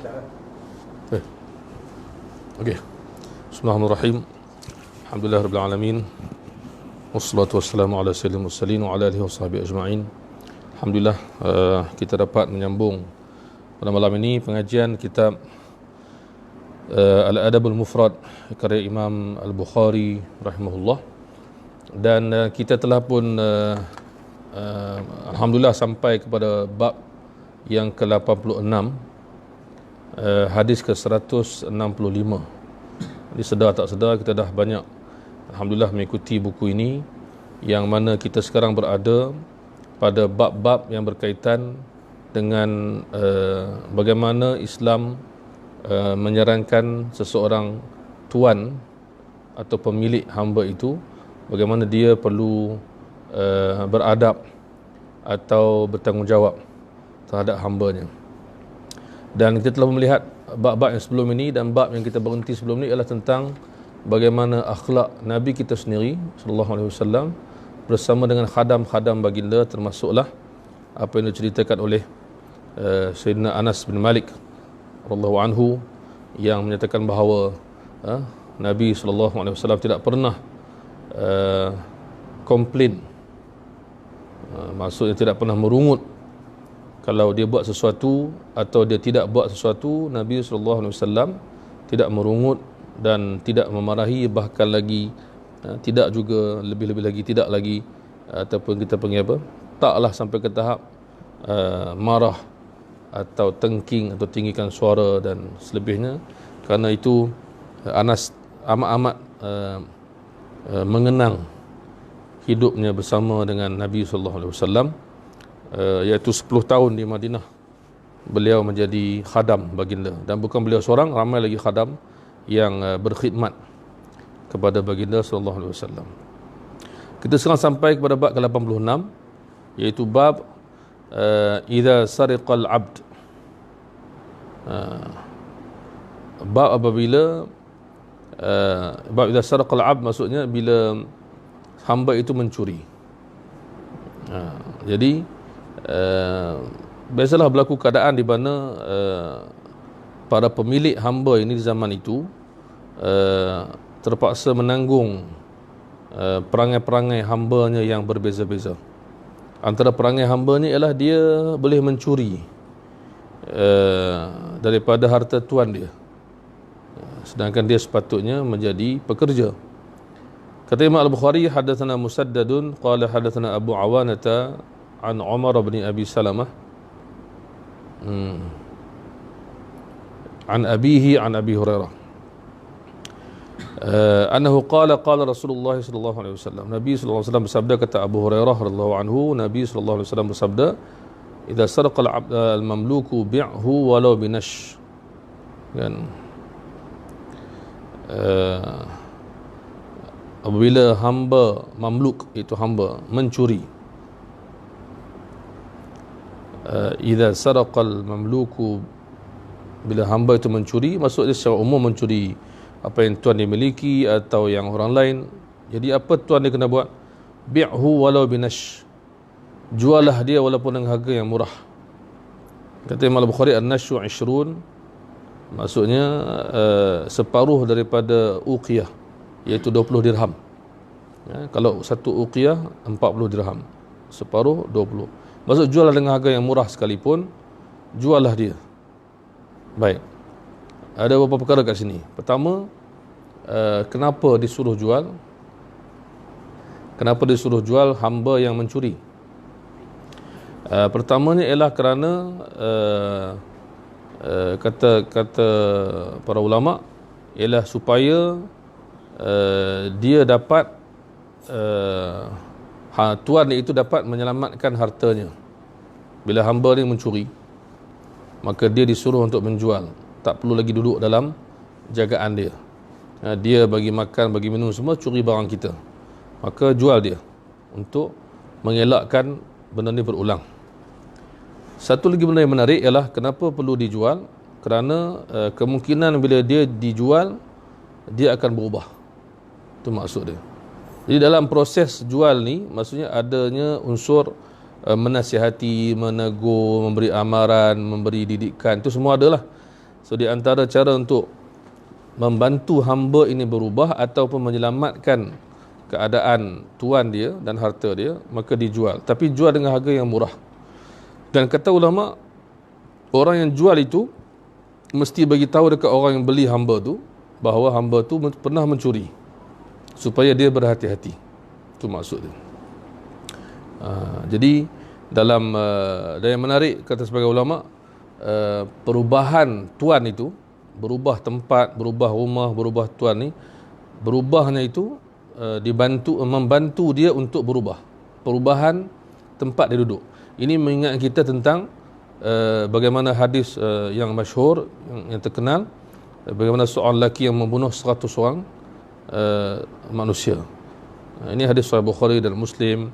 Okey. Bismillahirrahmanirrahim. Alhamdulillahirabbil alamin. Wassalatu wassalamu ala sayyidil mursalin wa ala alihi washabihi ajma'in. Alhamdulillah, kita dapat menyambung pada malam ini pengajian kitab Al-Adabul Mufrad karya Imam Al-Bukhari rahimahullah. Dan kita telah pun alhamdulillah sampai kepada bab yang ke-86, hadis ke-165. Jadi sedar tak sedar kita dah banyak alhamdulillah mengikuti buku ini, yang mana kita sekarang berada pada bab-bab yang berkaitan dengan bagaimana Islam menyarankan seseorang tuan atau pemilik hamba itu, bagaimana dia perlu beradab atau bertanggungjawab terhadap hambanya. Dan kita telah melihat bab-bab yang sebelum ini, dan bab yang kita berhenti sebelum ini ialah tentang bagaimana akhlak Nabi kita sendiri sallallahu alaihi wasallam bersama dengan khadam-khadam baginda, termasuklah apa yang diceritakan oleh Sayyidina Anas bin Malik radhiyallahu anhu, yang menyatakan bahawa Nabi sallallahu alaihi wasallam tidak pernah komplain, maksudnya tidak pernah merungut kalau dia buat sesuatu atau dia tidak buat sesuatu. Nabi SAW tidak merungut dan tidak memarahi, bahkan lagi tidak juga, lebih-lebih lagi tidak lagi, ataupun kita panggil apa, taklah sampai ke tahap marah atau tengking atau tinggikan suara dan selebihnya. Kerana itu Anas amat-amat mengenang hidupnya bersama dengan Nabi SAW, iaitu 10 tahun di Madinah beliau menjadi khadam baginda. Dan bukan beliau seorang, ramai lagi khadam yang berkhidmat kepada baginda sallallahu alaihi wasallam. Kita sekarang sampai kepada bab ke-86, iaitu bab idza sariqal abd. Bab apabila bab idza sariqal abd, maksudnya bila hamba itu mencuri. Jadi biasalah berlaku keadaan di mana para pemilik hamba ini di zaman itu terpaksa menanggung perangai-perangai hambanya yang berbeza-beza. Antara perangai hambanya ialah dia boleh mencuri daripada harta tuan dia, sedangkan dia sepatutnya menjadi pekerja. Kata Imam Al-Bukhari, hadatsana Musaddadun qala hadatsana Abu Awanata an Umar bin Abi Salamah an abihi an Abi Hurairah annahu qala qala Rasulullah sallallahu alaihi wasallam. Nabi sallallahu alaihi wasallam bersabda, kata Abu Hurairah radhiyallahu anhu, Nabi sallallahu alaihi wasallam bersabda, idza saraqa al-mamluku bi'hu walau binash. Kan, apabila hamba mamluk, itu hamba, mencuri, idza saraqal mamluku, bila hamba itu mencuri, maksudnya secara umum mencuri apa yang tuan dimiliki atau yang orang lain. Jadi apa tuan dia kena buat? Bi'hu walau binash, jualah dia walaupun dengan harga yang murah. Kata Imam Al-Bukhari, an-nashu 20, maksudnya separuh daripada uqiyah, iaitu 20 dirham. Kalau satu uqiyah 40 dirham, separuh 20. Maksud jualah dengan harga yang murah sekalipun, jualah dia. Baik, ada beberapa perkara kat sini. Pertama, kenapa disuruh jual? Kenapa disuruh jual hamba yang mencuri? Pertamanya ialah kerana kata para ulama ialah supaya dia dapat tuan dia itu dapat menyelamatkan hartanya. Bila hamba ni mencuri, maka dia disuruh untuk menjual, tak perlu lagi duduk dalam jagaan dia. Dia bagi makan, bagi minum semua, curi barang kita, maka jual dia untuk mengelakkan benda ni berulang. Satu lagi benda yang menarik ialah kenapa perlu dijual? Kerana kemungkinan bila dia dijual, dia akan berubah. Itu maksud dia. Jadi dalam proses jual ni, maksudnya adanya unsur menasihati, menegur, memberi amaran, memberi didikan, itu semua adalah. So di antara cara untuk membantu hamba ini berubah ataupun menyelamatkan keadaan tuan dia dan harta dia, maka dijual, tapi jual dengan harga yang murah. Dan kata ulama, orang yang jual itu mesti bagi tahu dekat orang yang beli hamba tu bahawa hamba tu pernah mencuri, supaya dia berhati-hati. Itu maksud dia. Jadi dalam dan yang menarik kata sebagai ulama, perubahan tuan itu, berubah tempat, berubah rumah, berubah tuan ni, berubahnya itu membantu dia untuk berubah. Perubahan tempat dia duduk. Ini mengingat kita tentang bagaimana hadis yang masyhur, yang terkenal, bagaimana seorang lelaki yang membunuh 100 orang manusia. Ini hadis Sahih Bukhari dan Muslim,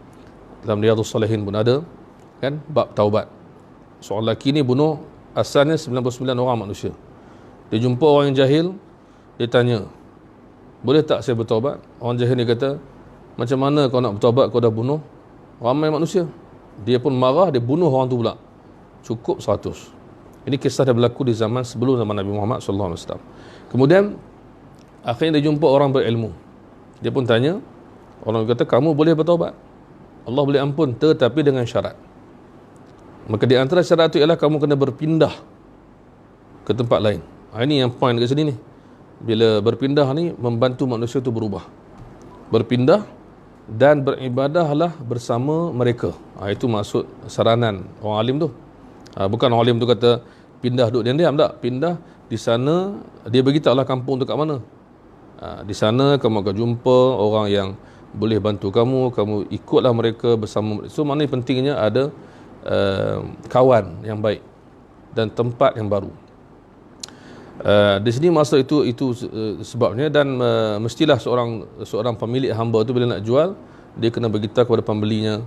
dalam Riyadhus Shalihin pun ada, kan, bab taubat. Seorang lelaki ni bunuh asalnya 99 orang manusia. Dia jumpa orang yang jahil, dia tanya, boleh tak saya bertaubat? Orang jahil ni kata, macam mana kau nak bertaubat, kau dah bunuh ramai manusia? Dia pun marah, dia bunuh orang tu pula. Cukup 100. Ini kisah dah berlaku di zaman sebelum zaman Nabi Muhammad SAW. Kemudian akhirnya dia jumpa orang berilmu. Dia pun tanya, orang kata, kamu boleh bertaubat, Allah boleh ampun, tetapi dengan syarat. Maka di antara syarat itu ialah kamu kena berpindah ke tempat lain. Ini yang point dekat sini ni. Bila berpindah ni, membantu manusia itu berubah. Berpindah dan beribadahlah bersama mereka. Itu maksud saranan orang alim tu. Bukan orang alim tu kata pindah duduk diam-diam, tak. Pindah di sana, dia beritahulah kampung tu kat mana. Di sana kamu akan jumpa orang yang boleh bantu kamu, kamu ikutlah mereka bersama. So maknanya pentingnya ada kawan yang baik dan tempat yang baru. Di sini maksud itu sebabnya. Dan mestilah seorang pemilik hamba tu bila nak jual, dia kena beritahu kepada pembelinya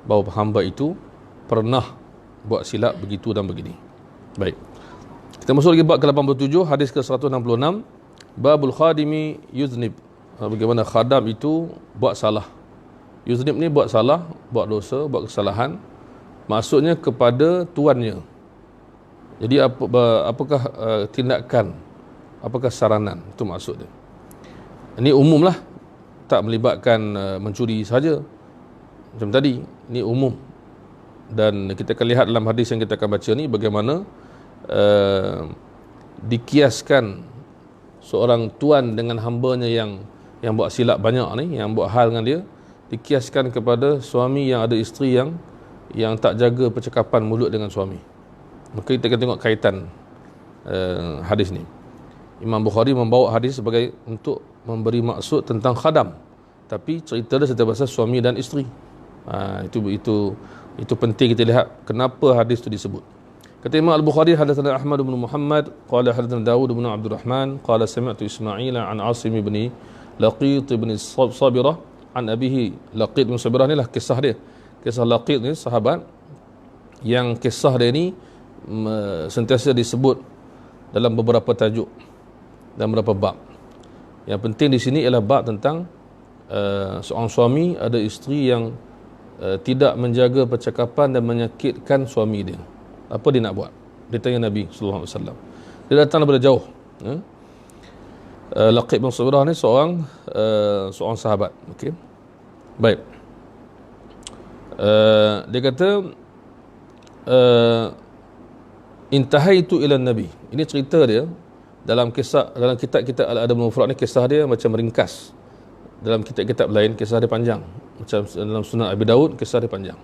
bahawa hamba itu pernah buat silap begitu dan begini. Baik, kita masuk lagi bab ke-87, hadis ke-166, babul khadimi yuznib. Bagaimana khadam itu buat salah. Yuznib ni buat salah, buat dosa, buat kesalahan, maksudnya kepada tuannya. Jadi apakah tindakan, apakah saranan, itu maksud dia. Ini umumlah, tak melibatkan mencuri saja. Macam tadi, ini umum. Dan kita akan lihat dalam hadis yang kita akan baca ni bagaimana dikiaskan seorang tuan dengan hambanya yang buat silap banyak ni, yang buat hal dengan dia, dikiaskan kepada suami yang ada isteri yang tak jaga percakapan mulut dengan suami. Maka kita akan tengok kaitan hadis ni. Imam Bukhari membawa hadis sebagai untuk memberi maksud tentang khadam, tapi cerita dia serta pasal suami dan isteri. Itu penting kita lihat kenapa hadis itu disebut. Kata Imam Al-Bukhari, hadatsana Ahmad bin Muhammad qala hadatsana Dawud bin Abdul Rahman qala sami'tu Ismail an Asim bin Laqit bin Sabirah an abihi. Laqit bin Sabirah ni lah kisah dia. Kisah Laqit ni sahabat yang kisah dia ni sentiasa disebut dalam beberapa tajuk dan beberapa bab. Yang penting di sini ialah bab tentang seorang suami ada isteri yang tidak menjaga percakapan dan menyakitkan suami dia. Apa dia nak buat? Dia tanya Nabi sallallahu alaihi wasallam. Dia datang daripada jauh. Laqib bin Sabirah ni seorang sahabat. Okey. Baik. Dia kata intahaitu ila Nabi. Ini cerita dia dalam kitab Al-Adab Al-Mufrad ni. Kisah dia macam ringkas. Dalam kitab-kitab lain kisah dia panjang. Macam dalam Sunan Abi Daud kisah dia panjang.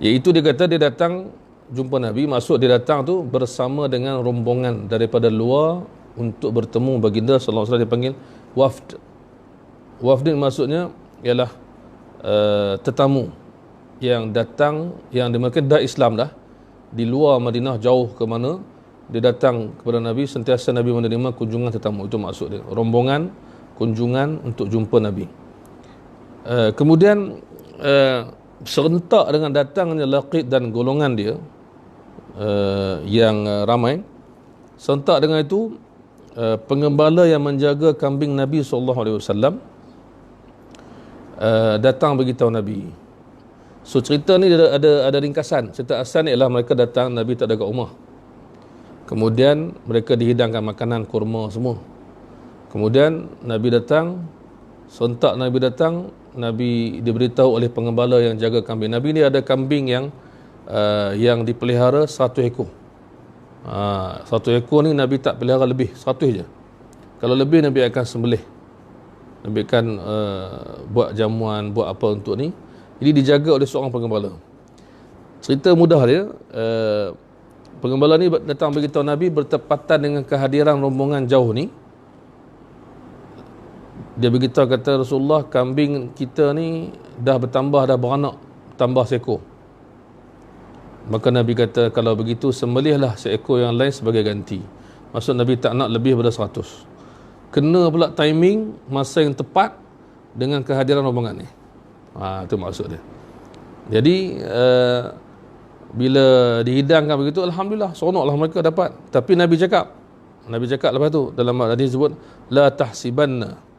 Iaitu dia kata dia datang jumpa Nabi. Maksud dia datang tu bersama dengan rombongan daripada luar untuk bertemu baginda sallallahu alaihi wasallam. Dia panggil wafd. Wafd ni maksudnya ialah tetamu yang datang, yang mereka dah Islam dah, di luar Madinah, jauh ke mana, dia datang kepada Nabi. Sentiasa Nabi menerima kunjungan tetamu. Itu maksud dia, rombongan kunjungan untuk jumpa Nabi. Kemudian serentak dengan datangnya Laqit dan golongan dia yang ramai, serentak dengan itu pengembala yang menjaga kambing Nabi SAW datang beritahu Nabi. So cerita ni ada ringkasan. Cerita asal ni ialah mereka datang, Nabi tak ada kat rumah. Kemudian mereka dihidangkan makanan, kurma semua. Kemudian Nabi datang, sontak Nabi datang, Nabi diberitahu oleh pengembala yang jaga kambing. Nabi ni ada kambing yang dipelihara 100 ekor. 100 ekor ni Nabi tak pelihara lebih, 100 je. Kalau lebih Nabi akan sembelih. Nabi akan buat jamuan, buat apa untuk ni. Jadi dijaga oleh seorang pengembala. Cerita mudah dia, pengembala ni datang beritahu Nabi bertepatan dengan kehadiran rombongan jauh ni. Dia beritahu, kata Rasulullah, kambing kita ni dah bertambah, dah beranak, tambah seekor. Maka Nabi kata, kalau begitu sembelihlah seekor yang lain sebagai ganti. Maksud Nabi tak nak lebih daripada 100. Kena pula timing, masa yang tepat dengan kehadiran rombongan ni. Itu maksud dia. Jadi bila dihidangkan begitu, alhamdulillah, seronoklah mereka dapat. Tapi Nabi cakap lepas tu, dalam hadis sebut la tahsibanna.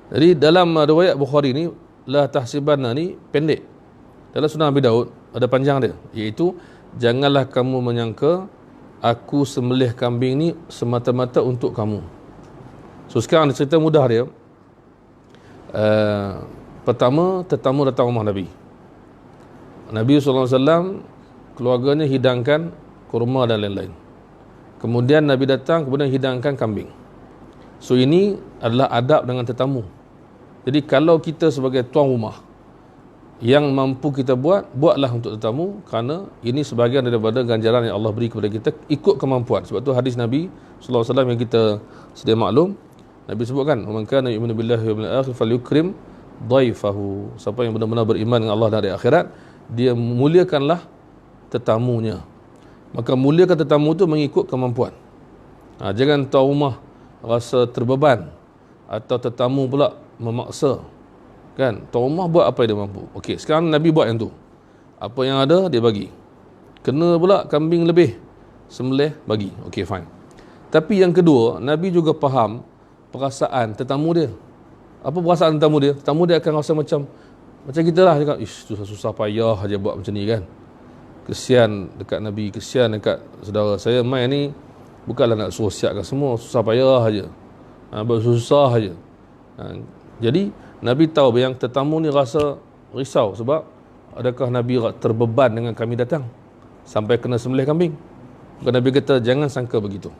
Jadi dalam riwayat Bukhari ni, la tahsibanna ni pendek. Dalam Sunan Abi Daud ada panjang dia, iaitu janganlah kamu menyangka aku sembelih kambing ni semata-mata untuk kamu. So sekarang cerita mudah dia. Pertama, tetamu datang rumah Nabi. Nabi SAW, keluarganya hidangkan kurma dan lain-lain. Kemudian Nabi datang, kemudian hidangkan kambing. So ini adalah adab dengan tetamu. Jadi kalau kita sebagai tuan rumah yang mampu kita buatlah untuk tetamu, kerana ini sebahagian daripada ganjaran yang Allah beri kepada kita ikut kemampuan. Sebab tu hadis Nabi SAW yang kita sedia maklum, Nabi sebutkan, "Man kana yu'minu billahi wal yawmil akhir falyukrim dhaifahu." Siapa yang benar-benar beriman dengan Allah dan hari akhirat, dia muliakanlah tetamunya. Maka muliakan tetamu tu mengikut kemampuan. Jangan tuan rumah rasa terbeban atau tetamu pula memaksa. Kan? Tuan rumah buat apa yang dia mampu. Okey, sekarang Nabi buat yang tu. Apa yang ada dia bagi. Kena pula kambing lebih, sembelih bagi. Okey, fine. Tapi yang kedua, Nabi juga faham perasaan tetamu dia. Apa perasaan tetamu dia? Tetamu dia akan rasa macam kita lah, cakap, susah payah aja buat macam ni kan. Kesian dekat Nabi, kesian dekat saudara saya, mai ni bukanlah nak suruh siapkan semua, susah payah aja. Susah aja. Jadi Nabi tahu yang tetamu ni rasa risau sebab adakah Nabi terbeban dengan kami datang sampai kena sembelih kambing. Maka Nabi kata jangan sangka begitu.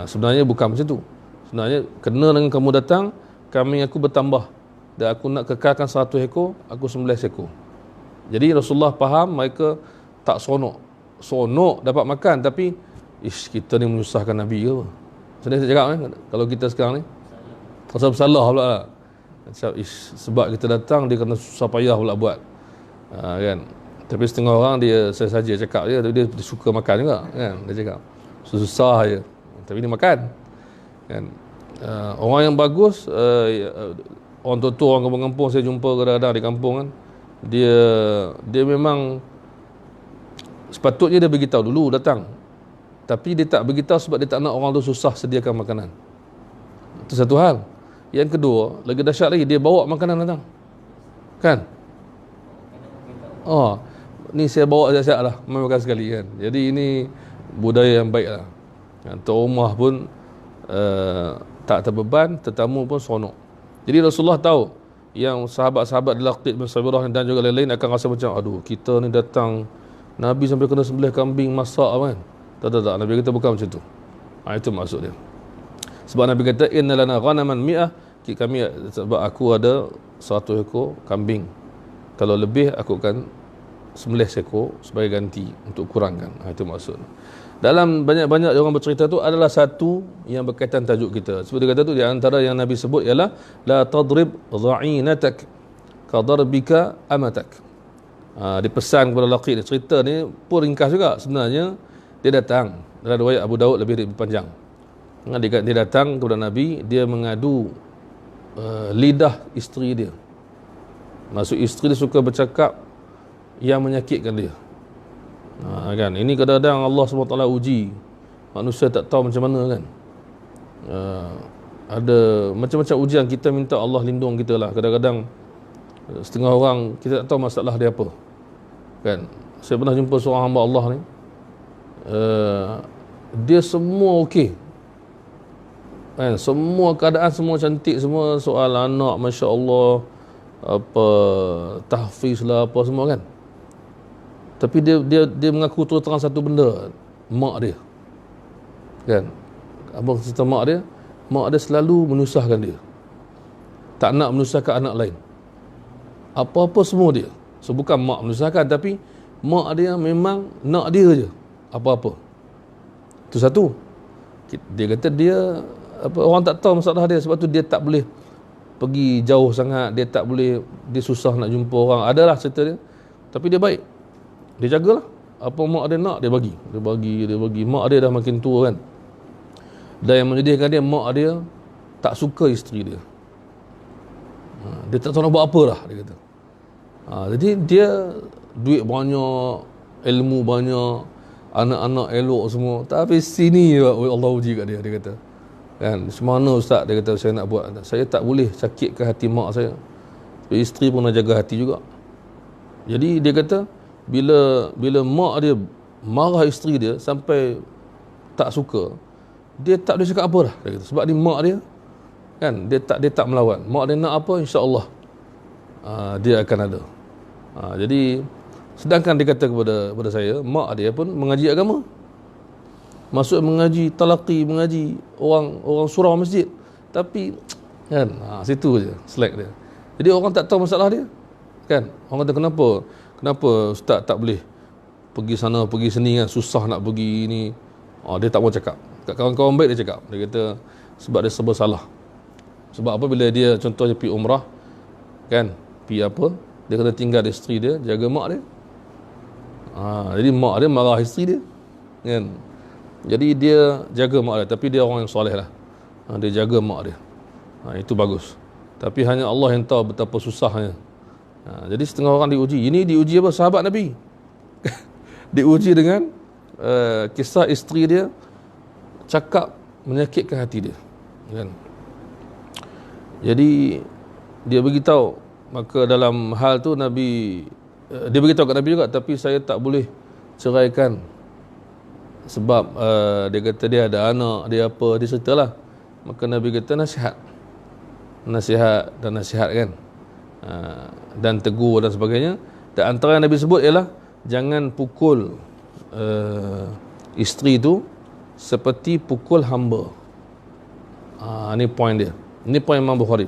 Sebenarnya bukan macam tu. Sebenarnya kena dengan kamu datang, kambing aku bertambah dan aku nak kekalkan 100 ekor, aku sembelih seekor. Jadi Rasulullah faham mereka tak seronok dapat makan, tapi kita ni menyusahkan Nabi ke apa? Saya cakap kalau kita sekarang ni rasa bersalah pula lah. Sebab kita datang dia kena susah payah pula buat. Kan? Tapi setengah orang dia saya saja cakap dia, tapi dia suka makan juga kan. Dia cakap susah je, tapi dia makan. Kan? Orang yang bagus, orang tua-tua, orang kampung-kampung saya jumpa kadang-kadang di kampung kan, dia memang sepatutnya dia beritahu dulu datang, tapi dia tak beritahu sebab dia tak nak orang tu susah sediakan makanan. Itu satu hal. Yang kedua, lagi dahsyat lagi, dia bawa makanan datang kan. Ni saya bawa siap-siap lah, makan sekali kan. Jadi ini budaya yang baik lah. Tuan rumah pun tak terbeban, tetamu pun seronok. Jadi Rasulullah tahu yang sahabat-sahabat Laqit bin Sabirah dan juga lain-lain akan rasa macam, aduh kita ni datang, Nabi sampai kena sembelih kambing, masak kan. Tak. Nabi kata bukan macam tu. Itu maksud dia. Sebab Nabi kata inna lana ghanaman mi'ah, kami sebab aku ada 100 ekor kambing, kalau lebih aku akan sembelih seekor sebagai ganti untuk kurangkan. Itu maksud. Dalam banyak-banyak orang bercerita tu adalah satu yang berkaitan tajuk kita. Sebab dia kata tu di antara yang Nabi sebut ialah la tadrib dha'inatak ka darbika amatak. Dipesan kepada lelaki ni. Cerita ni pun ringkas juga sebenarnya. Dia datang dalam riwayat Abu Daud lebih panjang. Dia datang kepada Nabi, dia mengadu lidah isteri dia. Maksud isteri dia suka bercakap yang menyakitkan dia. Kan, ini kadang-kadang Allah SWT uji manusia, tak tahu macam mana kan. Ada macam-macam ujian, kita minta Allah lindung kita lah. Kadang-kadang setengah orang kita tak tahu masalah dia apa kan. Saya pernah jumpa seorang hamba Allah ni, dia semua okey. Kan, semua keadaan semua cantik, semua soal anak masya-Allah, apa tahfiz lah apa semua kan. Tapi dia mengaku terus terang satu benda, mak dia. Kan? Abang cerita mak dia selalu menyusahkan dia. Tak nak menyusahkan anak lain. Apa-apa semua dia. So bukan mak menyusahkan, tapi mak dia memang nak dia je. Apa-apa. Itu satu. Dia kata orang tak tahu masalah dia, sebab tu dia tak boleh pergi jauh sangat, dia susah nak jumpa orang. Adalah cerita dia. Tapi dia baik. Dia jagalah. Apa mak dia nak, dia bagi. Mak dia dah makin tua kan. Dan yang menyedihkan dia, mak dia tak suka isteri dia. Dia tak tahu nak buat apa lah, dia kata. Jadi dia duit banyak, ilmu banyak, anak-anak elok semua. Tapi sini Allah uji kat dia kata. Kan, semana ustaz, dia kata saya nak buat. Saya tak boleh sakitkan hati mak saya. Isteri pun nak jaga hati juga. Jadi dia kata bila mak dia marah isteri dia sampai tak suka, dia tak boleh cakap apa dah, dia kata. Sebab ni mak dia kan, dia tak melawan. Mak dia nak apa, insya-Allah dia akan ada. Jadi sedangkan dia kata kepada saya, mak dia pun mengaji agama. Masuk mengaji talaqi, mengaji orang surau masjid. Tapi kan, situ je slack dia. Jadi orang tak tahu masalah dia. Kan? Orang kata kenapa ustaz tak boleh pergi sana, pergi sini kan, susah nak pergi ni. Dia tak mau cakap. Kat kawan-kawan baik dia cakap. Dia kata sebab dia serba salah. Sebab apa, bila dia contohnya pergi umrah kan, pergi apa, dia kena tinggal isteri dia, jaga mak dia. Jadi mak dia marah isteri dia kan. Jadi dia jaga mak dia, tapi dia orang yang soleh lah. Dia jaga mak dia. Itu bagus. Tapi hanya Allah yang tahu betapa susahnya. Jadi setengah orang diuji. Ini diuji apa? Sahabat Nabi. Diuji dengan kisah isteri dia cakap menyakitkan hati dia. Kan? Jadi dia beritahu, maka dalam hal tu Nabi, dia beritahu kat Nabi juga, tapi saya tak boleh ceraikan sebab dia kata dia ada anak, dia apa, dia ceritalah. Maka Nabi kata nasihat kan, dan tegur dan sebagainya. Dan antara yang Nabi sebut ialah jangan pukul isteri tu seperti pukul hamba. Ini poin dia. Ini poin Imam Bukhari.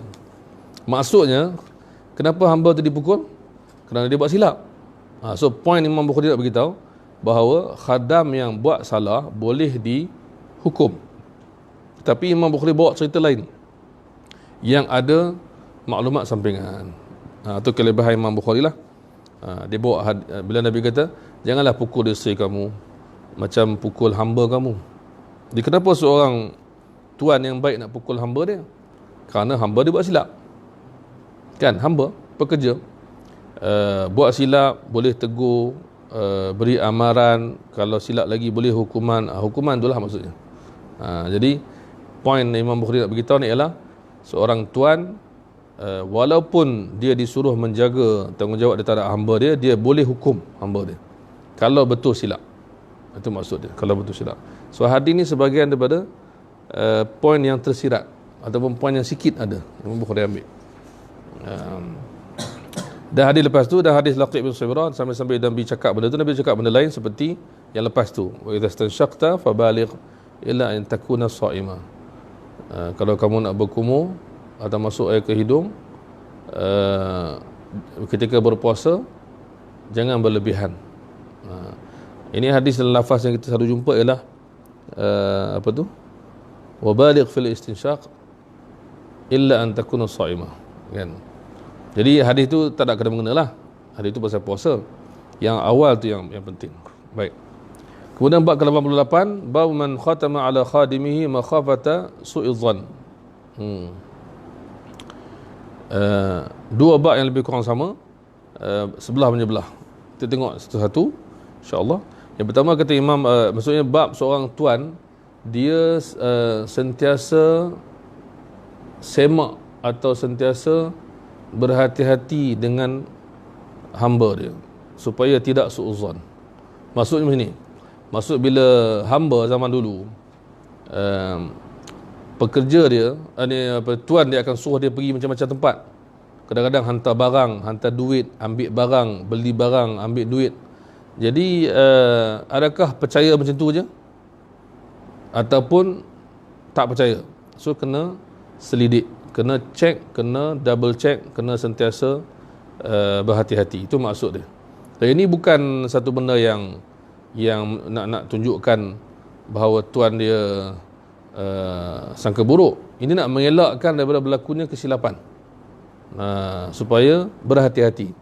Maksudnya kenapa hamba tu dipukul? Kerana dia buat silap. So poin Imam Bukhari nak beritahu bahawa khadam yang buat salah boleh dihukum. Tapi Imam Bukhari bawa cerita lain yang ada maklumat sampingan. Itu kelebihan Imam Bukhari lah. Dia bawa bila Nabi kata janganlah pukul isteri kamu macam pukul hamba kamu. Jadi kenapa seorang tuan yang baik nak pukul hamba dia? Kerana hamba dia buat silap. Kan, hamba pekerja buat silap, boleh tegur, beri amaran. Kalau silap lagi boleh hukuman. Hukuman itulah maksudnya. Jadi poin Imam Bukhari nak beritahu ni ialah seorang tuan, walaupun dia disuruh menjaga tanggungjawab di terhadap hamba dia, dia boleh hukum hamba dia kalau betul silap. Itu maksud dia, kalau betul silap. So hadis ni sebahagian daripada poin yang tersirat ataupun poin yang sikit ada Imam Bukhari ambil. Dan hadis lepas tu, dan hadis Laqi' bin Sabirah, sambil-sambil Nabi cakap benda tu, Nabi cakap benda lain seperti yang lepas tu, wa idza stanshaqta fabaligh illa an takuna sha'ima. Kalau kamu nak berkumur atau masuk air ke hidung ketika berpuasa, jangan berlebihan. Ini hadis dan lafaz yang kita selalu jumpa ialah apa tu, wa baligh fil istinshaq illa an takuna sha'ima, kan. Jadi hadis tu tak ada kena mengena lah. Hadis tu pasal puasa. Yang awal tu yang penting. Baik. Kemudian bab ke-88, bab man khatama ala khadimihi makhafata su'iz dhann. Dua bab yang lebih kurang sama, sebelah menyebelah. Kita tengok satu-satu insya-Allah. Yang pertama kata Imam, maksudnya bab seorang tuan, dia sentiasa semak atau sentiasa berhati-hati dengan hamba dia supaya tidak suuzon. Maksudnya macam ni, Maksud bila hamba zaman dulu, pekerja dia, tuan dia akan suruh dia pergi macam-macam tempat. Kadang-kadang hantar barang, hantar duit, ambil barang, beli barang, ambil duit. Jadi adakah percaya macam tu je? Ataupun tak percaya? So kena selidik, kena check, kena double check, kena sentiasa berhati-hati. Itu maksud dia. Dan ini bukan satu benda yang nak tunjukkan bahawa tuan dia sangka buruk. Ini nak mengelakkan daripada berlakunya kesilapan, supaya berhati-hati.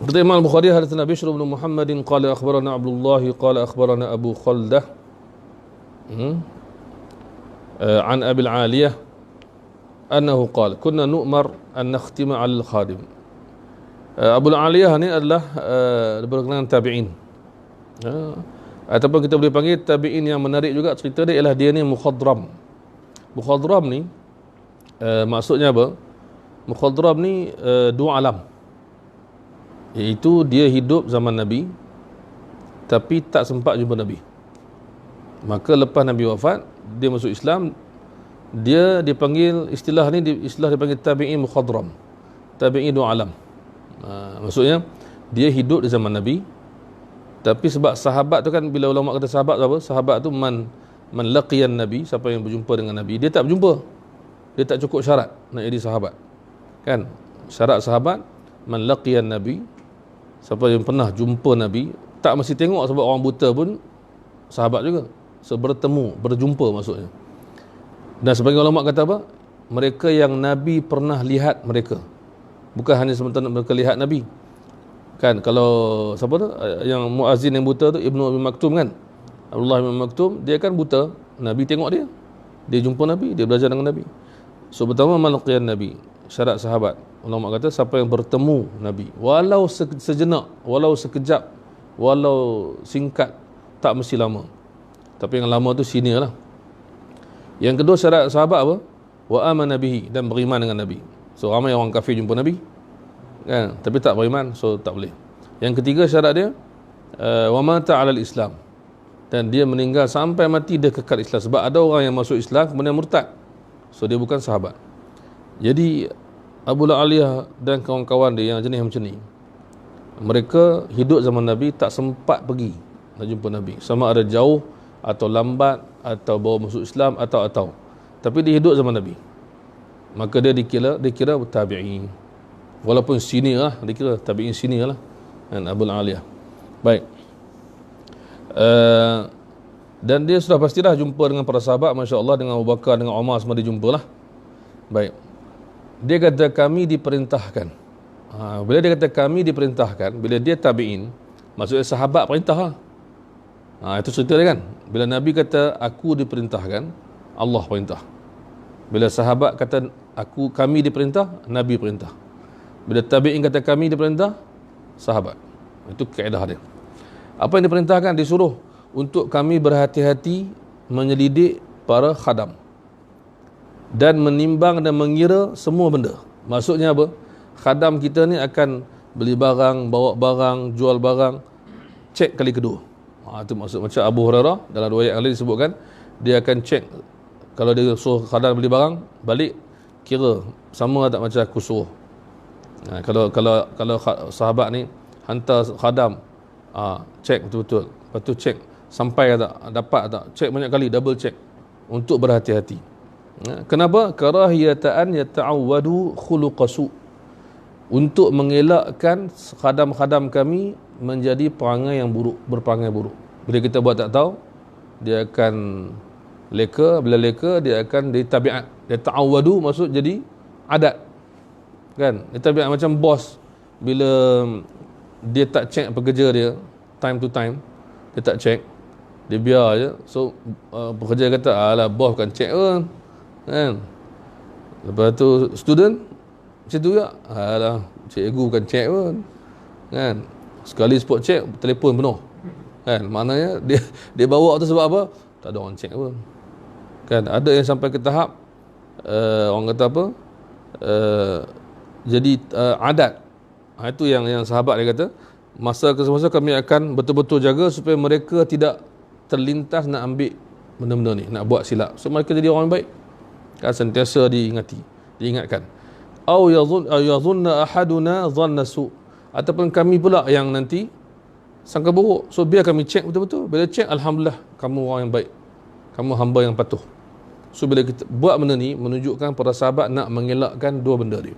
Kata Imam Al-Bukhari, hadatsana Bishr bin Muhammadin qala akhbarana Abdullah qala akhbarana Abu Khaldah an Abi Al-Aliyah annahu qala kunna nu'mar an nakhtima 'ala al-khadim. Abu Al-Aliyah ni adalah berkenaan tabi'in, ataupun kita boleh panggil tabi'in yang menarik juga. Cerita dia ialah dia ni mukhadram. Mukhadram ni maksudnya apa? Mukhadram ni dua alam, iaitu dia hidup zaman Nabi tapi tak sempat jumpa Nabi. Maka lepas Nabi wafat, dia masuk Islam. Dia dipanggil, istilah dipanggil tabi'in mukhadram, tabi'in dua alam. Maksudnya dia hidup di zaman Nabi, tapi sebab sahabat tu kan, bila ulama kata sahabat tu apa? Sahabat tu man laqiyan Nabi, siapa yang berjumpa dengan Nabi. Dia tak berjumpa, dia tak cukup syarat nak jadi sahabat, kan? Syarat sahabat man laqiyan Nabi, siapa yang pernah jumpa Nabi. Tak mesti tengok, sebab orang buta pun sahabat juga. So berjumpa maksudnya. Dan sebagian ulama kata apa? Mereka yang Nabi pernah lihat mereka, bukan hanya sementara mereka lihat Nabi. Kan, kalau siapa tu yang muazzin yang buta tu, Ibnu Abi Maktum kan, Abdullah bin Maktum, dia kan buta, Nabi tengok dia jumpa Nabi, dia belajar dengan Nabi. So pertama malaqiyan Nabi, syarat sahabat. Ulama kata siapa yang bertemu Nabi, walau sejenak, walau sekejap, walau singkat, tak mesti lama, tapi yang lama tu senior lah. Yang kedua syarat sahabat apa? Wa amana bihi, dan beriman dengan Nabi. So ramai orang kafir jumpa Nabi kan, tapi tak beriman, so tak boleh. Yang ketiga syarat dia wa mata 'alal Islam, dan dia meninggal sampai mati dia kekal Islam. Sebab ada orang yang masuk Islam kemudian murtad, so dia bukan sahabat. Jadi Abu Al-Aliyah dan kawan-kawan dia yang jenis macam ni, mereka hidup zaman Nabi, tak sempat pergi nak jumpa Nabi, sama ada jauh atau lambat atau bawa masuk Islam atau tapi dia hidup zaman Nabi. Maka dia dikira tabi'in, walaupun senior lah, dikira tabi'in senior lah, dan Abu Al-Aliyah. Baik. Dan dia sudah pastilah jumpa dengan para sahabat, Masya Allah, dengan Abu Bakar, dengan Umar, semua dia jumpa lah. Baik. Dia kata kami diperintahkan. Bila dia kata kami diperintahkan, bila dia tabi'in, maksudnya sahabat perintah lah. Itu cerita dia kan. Bila Nabi kata aku diperintahkan, Allah perintah. Bila sahabat kata kami diperintah, Nabi perintah. Bila tabi'in kata kami diperintah, sahabat. Itu kaedah dia. Apa yang diperintahkan? Disuruh untuk kami berhati-hati menyelidik para khadam dan menimbang dan mengira semua benda. Maksudnya apa? Khadam kita ni akan beli barang, bawa barang, jual barang, cek kali kedua. Itu maksud. Macam Abu Hurairah dalam riwayat yang lain disebutkan, dia akan cek. Kalau dia suruh khadam beli barang, balik kira sama tak macam aku suruh. Kalau sahabat ni hantar khadam, cek betul-betul, lepas tu cek sampai tak, dapat tak, cek banyak kali, double check untuk berhati-hati. Kenapa? Karahiyatan yata'awwadu khuluqasu, untuk mengelakkan khadam-khadam kami menjadi perangai yang buruk, berperangai buruk. Bila kita buat tak tahu, dia akan leka. Bila leka, dia akan jadi tabiat. Dia ta'awwadu maksud jadi adat, kan? Dia tabiat macam bos, bila dia tak check pekerja dia time to time, dia tak check, dia biar je. So pekerja kata, alah bos bukan check pun, kan? Lepas tu student macam tu juga, alah cikgu bukan check pun, kan? Sekali spot check, telefon penuh, kan? Maknanya dia bawa tu sebab apa? Tak ada orang check pun, kan? Ada yang sampai ke tahap orang kata apa, jadi adat. Itu yang sahabat dia kata, masa ke semasa kami akan betul-betul jaga supaya mereka tidak terlintas nak ambil benda-benda ni, nak buat silap. So mereka jadi orang baik. Kan sentiasa diingatkan. Au yadhunna ahaduna dhanna su. Ataupun kami pula yang nanti sangka buruk. So biar kami cek betul-betul. Bila cek, alhamdulillah kamu orang yang baik. Kamu hamba yang patuh. So bila kita buat benda ni, menunjukkan para sahabat nak mengelakkan dua benda dia.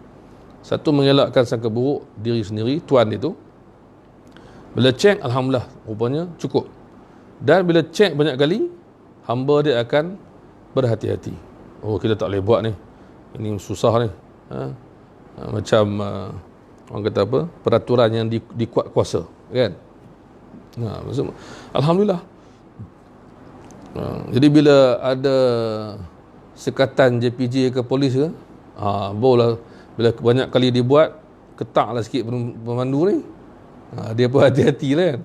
Satu, mengelakkan sangka buruk diri sendiri, tuan dia tu. Bila cek, alhamdulillah, rupanya cukup. Dan bila cek banyak kali, hamba dia akan berhati-hati. Oh, kita tak boleh buat ni. Ini susah ni. Macam orang kata apa? Peraturan yang dikuat kuasa, kan? Maksud, alhamdulillah. Jadi bila ada sekatan JPJ ke polis ke, boleh bila banyak kali dibuat, ketaklah sikit pemandu ni. Dia pun hati-hati lah kan.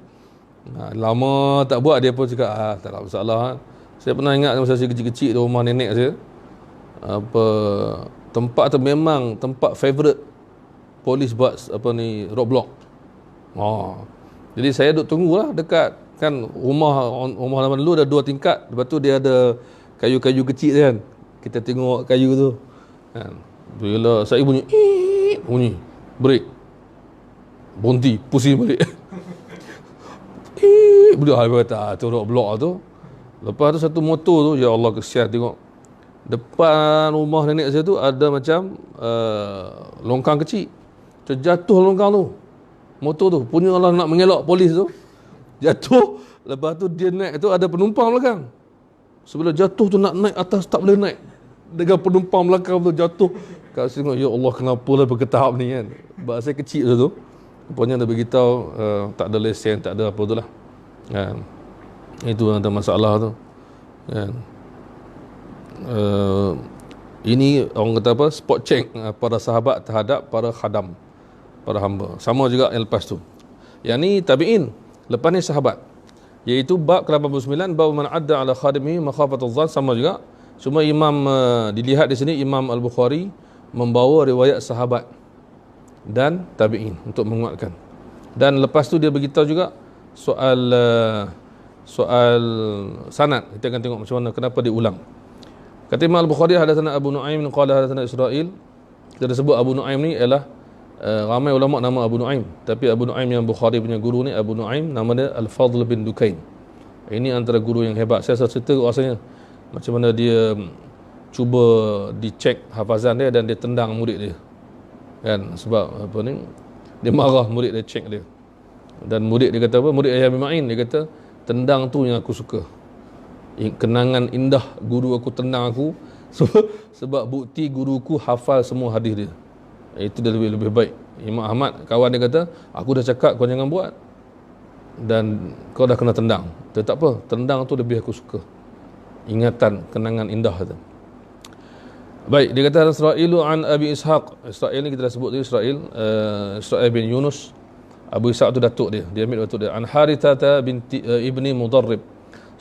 Lama tak buat, dia pun cakap tak ada masalah. Saya pernah ingat masa saya kecil-kecil di rumah nenek saya, tempat tu memang tempat favourite polis buat roadblock. Jadi saya duduk tunggulah dekat kan rumah lama dulu ada 2 tingkat, lepas tu dia ada kayu-kayu kecil kan. Kita tengok kayu tu kan. Bila saya bunyi break, berhenti, pusing balik. Budak habis kata tu roadblock tu. Lepas tu satu motor tu, ya Allah kesian tengok. Depan rumah nenek saya tu ada macam longkang kecil. Terjatuh longkang tu. Motor tu punya Allah nak mengelak polis tu. Jatuh. Lepas tu dia naik tu ada penumpang belakang. Sebelum jatuh tu nak naik atas tak boleh naik. Dengan penumpang belakang tu jatuh. Kalau saya tengok, ya Allah kenapa lah bergetahap ni kan. Bahasa kecil tu. Rupanya dia beritahu tak ada lesen, tak ada apa tu lah. Kan. Itu ada masalah tu. Kan. Ini orang kata apa? Spot check para sahabat terhadap para khadam, para hamba. Sama juga yang lepas tu. Yang ni tabi'in. Lepas ni sahabat. Iaitu bab ke-89, bab man adda ala khadimihi makhafatul dhann, sama juga. Cuma imam dilihat di sini Imam Al-Bukhari membawa riwayat sahabat dan tabi'in untuk menguatkan. Dan lepas tu dia beritahu juga soal sanad. Kita akan tengok macam mana, kenapa diulang. Kata Imam Al-Bukhari, hadatsana Abu Nu'aim qala hadatsana Israil. Kita dah sebut Abu Nu'aim ni ialah ramai ulama nama Abu Nu'aim, tapi Abu Nu'aim yang Bukhari punya guru ni Abu Nu'aim, nama dia Al-Fadl bin Dukain. Ini antara guru yang hebat. Saya cerita rasanya macam mana dia cuba dicek hafazan dia dan dia tendang murid dia. Kan, sebab apa ni, dia marah murid dia, cek dia. Dan murid dia kata apa? Murid Yahya bin Ma'in dia kata, tendang tu yang aku suka. Kenangan indah guru aku tendang aku sebab bukti guruku hafal semua hadis dia. Itu dah lebih baik. Imam Ahmad kawan dia kata, aku dah cakap kau jangan buat dan kau dah kena tendang. Tak apa, tendang tu lebih aku suka. Ingatan, kenangan indah tu. Baik, dia kata Israilu an Abi Ishaq. Israil ni kita dah sebut tadi, Israil bin Yunus. Abu Ishaq tu datuk dia. Dia ambil datuk dia. An Harithata binti ibni Mudarrib.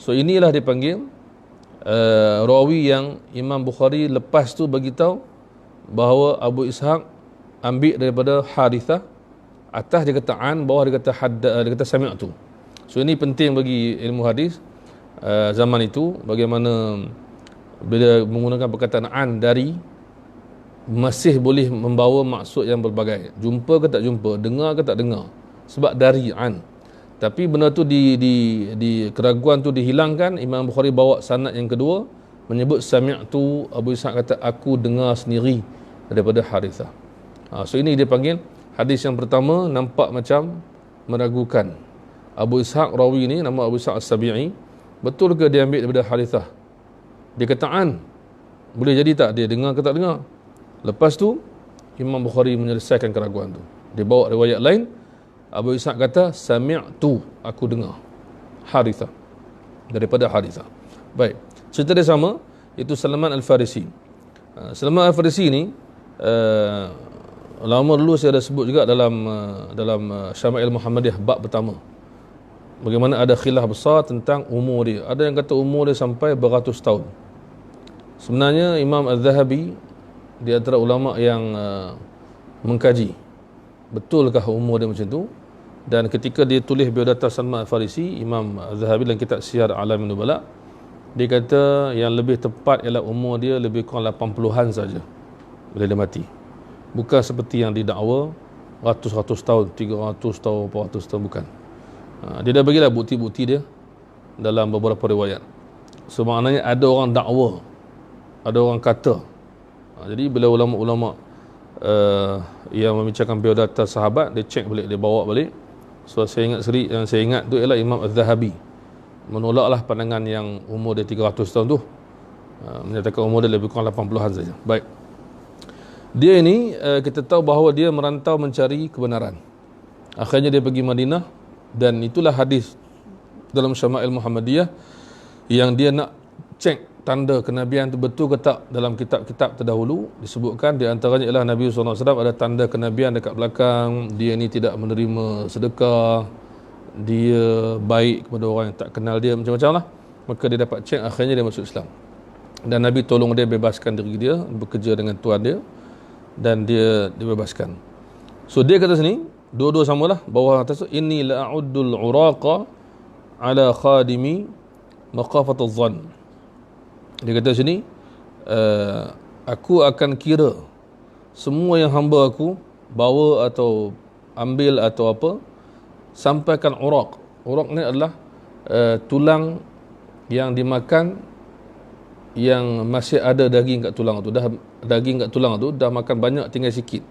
So inilah dipanggil rawi yang Imam Bukhari lepas tu bagi tahu bahawa Abu Ishaq ambil daripada Harithah. Atas dia kata an, bawah dia kata dia kata sami'tu. So ini penting bagi ilmu hadis zaman itu, bagaimana bila menggunakan perkataan an dari masih boleh membawa maksud yang berbagai. Jumpa ke tak jumpa, dengar ke tak dengar. Sebab dari an. Tapi benda tu di keraguan tu dihilangkan. Imam Bukhari bawa sanad yang kedua menyebut sami'tu. Abu Ishaq kata aku dengar sendiri daripada Harithah. So ini dia panggil hadis yang pertama nampak macam meragukan. Abu Ishaq rawi ni nama Abu Ishaq As-Sabi'i, betul ke dia ambil daripada Harithah? Dia kata an. Boleh jadi tak dia dengar ke tak dengar? Lepas tu Imam Bukhari menyelesaikan keraguan tu. Dia bawa riwayat lain. Abu Ishaq kata sami'tu, aku dengar Harithah, daripada Harithah. Baik, cerita dia sama, itu Salman Al-Farisi. Salman Al-Farisi ni lama dulu saya dah sebut juga dalam Syama'il Muhammadiyah bab pertama, bagaimana ada khilaf besar tentang umur dia. Ada yang kata umur dia sampai beratus tahun. Sebenarnya Imam Al-Zahabi di antara ulama yang mengkaji betulkah umur dia macam tu. Dan ketika dia tulis biodata Salman Al-Farisi, Imam Az-Zahabi dalam kitab Siyar A'lamin Nubala, dia kata yang lebih tepat ialah umur dia lebih kurang 80-an saja bila dia mati. Bukan seperti yang didakwa ratus-ratus tahun, 300 tahun, 400 tahun, bukan. Dia dah bagilah bukti-bukti dia dalam beberapa riwayat. So maknanya ada orang dakwa, ada orang kata. Jadi bila ulama-ulama yang membincangkan biodata sahabat, dia cek balik, dia bawa balik. So saya ingat tu ialah Imam Az-Zahabi menolaklah pandangan yang umur dia 300 tahun tu, menyatakan umur dia lebih kurang 80-an saja. Baik. Dia ini kita tahu bahawa dia merantau mencari kebenaran. Akhirnya dia pergi Madinah, dan itulah hadis dalam Syama'il Muhammadiyah yang dia nak cek tanda kenabian itu betul ke tak. Dalam kitab-kitab terdahulu disebutkan di antaranya ialah Nabi SAW ada tanda kenabian dekat belakang, dia ni tidak menerima sedekah, dia baik kepada orang yang tak kenal dia, macam-macam lah. Maka dia dapat cek, akhirnya dia masuk Islam. Dan Nabi tolong dia bebaskan diri dia, bekerja dengan tuan dia, dan dia dibebaskan. So dia kata sini, dua-dua samalah, bawah atas, inni la'uddul uraqa ala khadimi maqafatul zan. Dia kata sini, aku akan kira semua yang hamba aku bawa atau ambil atau apa, sampaikan uraq. Uraq ni adalah tulang yang dimakan, yang masih ada daging kat tulang tu. Dah daging kat tulang tu dah makan banyak, tinggal sikit.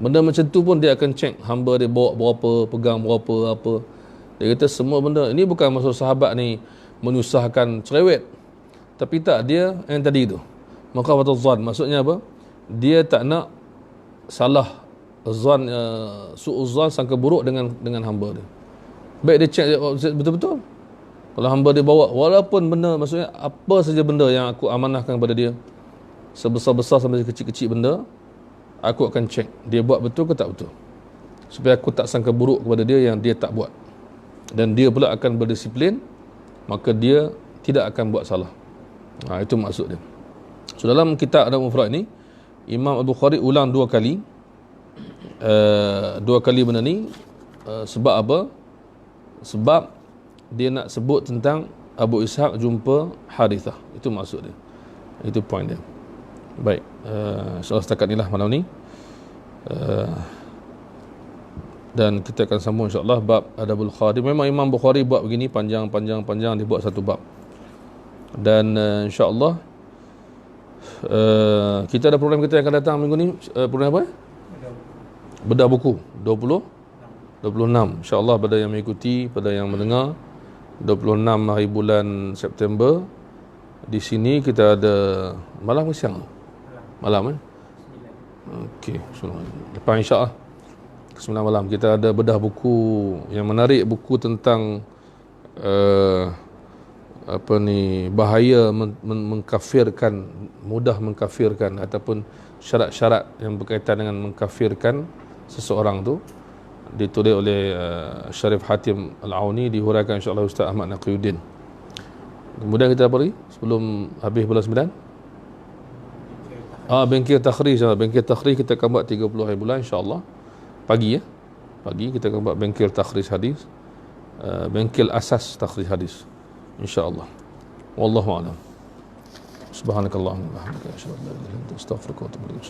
Benda macam tu pun dia akan cek hamba dia bawa berapa, pegang berapa, apa. Dia kata semua benda ini bukan maksud sahabat ni menyusahkan cerewet, tapi tak, dia yang tadi tu maqafatul zan, maksudnya apa? Dia tak nak salah zan, su'uzan, sangka buruk dengan hamba dia. Baik dia cek betul-betul. Kalau hamba dia bawa, walaupun benda, maksudnya apa saja benda yang aku amanahkan kepada dia, sebesar-besar sampai kecil-kecil benda, aku akan cek dia buat betul ke tak betul, supaya aku tak sangka buruk kepada dia yang dia tak buat. Dan dia pula akan berdisiplin, maka dia tidak akan buat salah. Itu maksud dia. So dalam kitab Adab Mufrad ini, Imam Al-Bukhari ulang dua kali benda ni. Sebab apa? Sebab dia nak sebut tentang Abu Ishaq jumpa Harithah. Itu maksud dia. Itu point dia. Baik, insyaAllah setakat inilah malam ni. Dan kita akan sambung insyaAllah bab Adabul Khadim. Memang Imam Bukhari buat begini, panjang, dia buat satu bab. Dan insyaAllah kita ada program kita yang akan datang minggu ni. Program apa? Bedah buku 26 insyaAllah, pada yang mengikuti, pada yang mendengar, 26 hari bulan September. Di sini kita ada malam ke siang? Malam Okey, lepas insyaAllah 9 malam kita ada bedah buku yang menarik, buku tentang bahaya mengkafirkan, mudah mengkafirkan, ataupun syarat-syarat yang berkaitan dengan mengkafirkan seseorang tu, ditulis oleh Syarif Hatim Al-Auni, dihuraikan insyaAllah Ustaz Ahmad Naqiyuddin. Kemudian kita apa lagi sebelum habis bulan 9? Bengkel Takhrij. Bengkel Takhrij kita akan buat 30 hari bulan insyaAllah. Pagi kita akan buat bengkel Takhrij hadis, bengkel asas Takhrij hadis insyaAllah. Wallahu a'lam. Subhanakallahumma wa bihamdika, asyhadu an la ilaha illa anta, astaghfiruka wa atubu ilaik.